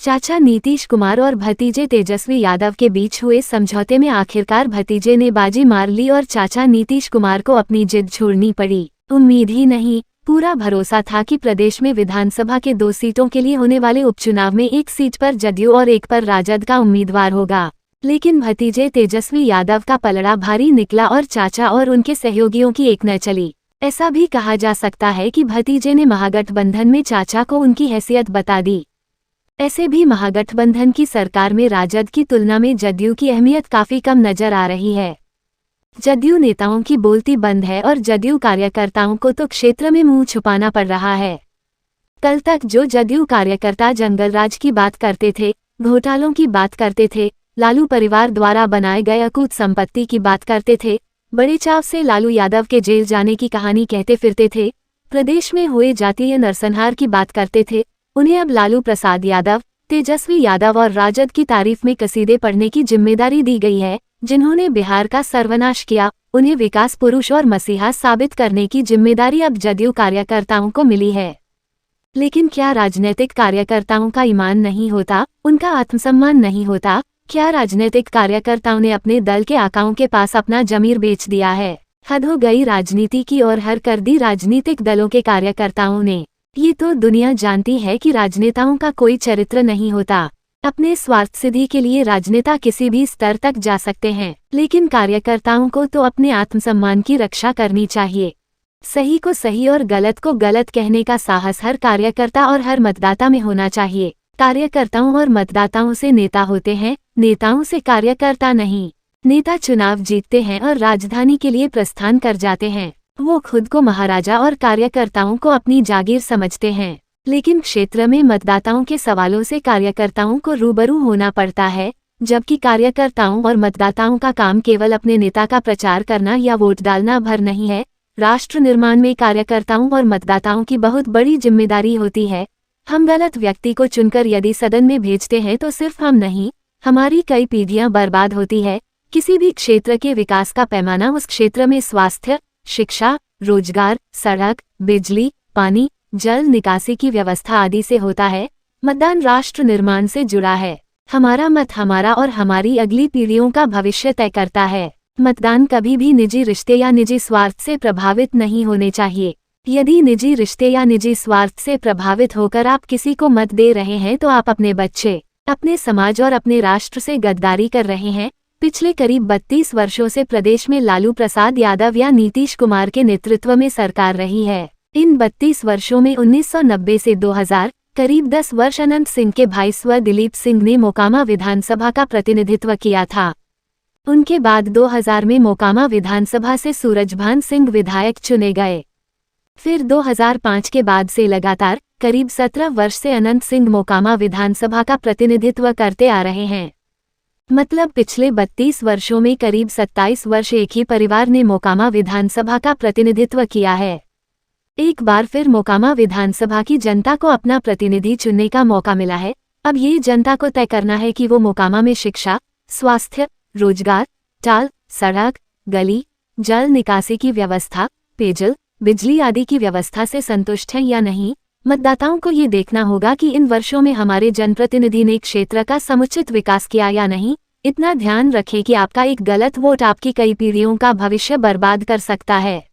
चाचा नीतीश कुमार और भतीजे तेजस्वी यादव के बीच हुए समझौते में आखिरकार भतीजे ने बाजी मार ली और चाचा नीतीश कुमार को अपनी जिद छोड़नी पड़ी। उम्मीद ही नहीं, पूरा भरोसा था कि प्रदेश में विधानसभा के 2 सीटों के लिए होने वाले उपचुनाव में एक सीट पर जदयू और एक पर राजद का उम्मीदवार होगा। लेकिन भतीजे तेजस्वी यादव का पलड़ा भारी निकला और चाचा और उनके सहयोगियों की एक न चली। ऐसा भी कहा जा सकता है कि भतीजे ने महागठबंधन में चाचा को उनकी हैसियत बता दी। ऐसे भी महागठबंधन की सरकार में राजद की तुलना में जदयू की अहमियत काफी कम नजर आ रही है। जदयू नेताओं की बोलती बंद है और जदयू कार्यकर्ताओं को तो क्षेत्र में मुंह छुपाना पड़ रहा है। कल तक जो जदयू कार्यकर्ता जंगलराज की बात करते थे, घोटालों की बात करते थे, लालू परिवार द्वारा बनाए गए अकूत संपत्ति की बात करते थे, बड़े चाव से लालू यादव के जेल जाने की कहानी कहते फिरते थे, प्रदेश में हुए जातीय नरसंहार की बात करते थे, उन्हें अब लालू प्रसाद यादव, तेजस्वी यादव और राजद की तारीफ में कसीदे पढ़ने की जिम्मेदारी दी गई है। जिन्होंने बिहार का सर्वनाश किया, उन्हें विकास पुरुष और मसीहा साबित करने की जिम्मेदारी अब जदयू कार्यकर्ताओं को मिली है। लेकिन क्या राजनीतिक कार्यकर्ताओं का ईमान नहीं होता, उनका आत्मसम्मान नहीं होता? क्या राजनीतिक कार्यकर्ताओं ने अपने दल के आकाओं के पास अपना जमीर बेच दिया है? हद हो गई राजनीति की और हर कर दी राजनीतिक दलों के कार्यकर्ताओं ने। ये तो दुनिया जानती है कि राजनेताओं का कोई चरित्र नहीं होता। अपने स्वार्थ सिद्धि के लिए राजनेता किसी भी स्तर तक जा सकते हैं, लेकिन कार्यकर्ताओं को तो अपने आत्मसम्मान की रक्षा करनी चाहिए। सही को सही और गलत को गलत कहने का साहस हर कार्यकर्ता और हर मतदाता में होना चाहिए। कार्यकर्ताओं और मतदाताओं से नेता होते हैं, नेताओं से कार्यकर्ता नहीं। नेता चुनाव जीतते हैं और राजधानी के लिए प्रस्थान कर जाते हैं। वो खुद को महाराजा और कार्यकर्ताओं को अपनी जागीर समझते हैं, लेकिन क्षेत्र में मतदाताओं के सवालों से कार्यकर्ताओं को रूबरू होना पड़ता है, जबकि कार्यकर्ताओं और मतदाताओं का काम केवल अपने नेता का प्रचार करना या वोट डालना भर नहीं है। राष्ट्र निर्माण में कार्यकर्ताओं और मतदाताओं की बहुत बड़ी जिम्मेदारी होती है। हम गलत व्यक्ति को चुनकर यदि सदन में भेजते हैं तो सिर्फ हम नहीं, हमारी कई पीढ़ियां बर्बाद होती है। किसी भी क्षेत्र के विकास का पैमाना उस क्षेत्र में स्वास्थ्य, शिक्षा, रोजगार, सड़क, बिजली, पानी, जल निकासी की व्यवस्था आदि से होता है। मतदान राष्ट्र निर्माण से जुड़ा है। हमारा मत हमारा और हमारी अगली पीढ़ियों का भविष्य तय करता है। मतदान कभी भी निजी रिश्ते या निजी स्वार्थ से प्रभावित नहीं होने चाहिए। यदि निजी रिश्ते या निजी स्वार्थ से प्रभावित होकर आप किसी को मत दे रहे हैं तो आप अपने बच्चे, अपने समाज और अपने राष्ट्र से गद्दारी कर रहे हैं। पिछले करीब 32 वर्षों से प्रदेश में लालू प्रसाद यादव या नीतीश कुमार के नेतृत्व में सरकार रही है। इन 32 वर्षों में 1990 से 2000 करीब 10 वर्ष अनंत सिंह के भाई स्व दिलीप सिंह ने मोकामा विधानसभा का प्रतिनिधित्व किया था। उनके बाद 2000 में मोकामा विधानसभा से सूरजभान सिंह विधायक चुने गए। फिर 2005 के बाद से लगातार करीब 17 वर्ष से अनंत सिंह मोकामा विधानसभा का प्रतिनिधित्व करते आ रहे हैं। मतलब पिछले 32 वर्षों में करीब 27 वर्ष एक ही परिवार ने मोकामा विधानसभा का प्रतिनिधित्व किया है। एक बार फिर मोकामा विधानसभा की जनता को अपना प्रतिनिधि चुनने का मौका मिला है। अब ये जनता को तय करना है कि वो मोकामा में शिक्षा, स्वास्थ्य, रोजगार, टाल, सड़क, गली, जल निकासी की व्यवस्था, पेयजल, बिजली आदि की व्यवस्था से संतुष्ट हैं या नहीं। मतदाताओं को ये देखना होगा कि इन वर्षों में हमारे जनप्रतिनिधि ने क्षेत्र का समुचित विकास किया या नहीं। इतना ध्यान रखें कि आपका एक गलत वोट आपकी कई पीढ़ियों का भविष्य बर्बाद कर सकता है।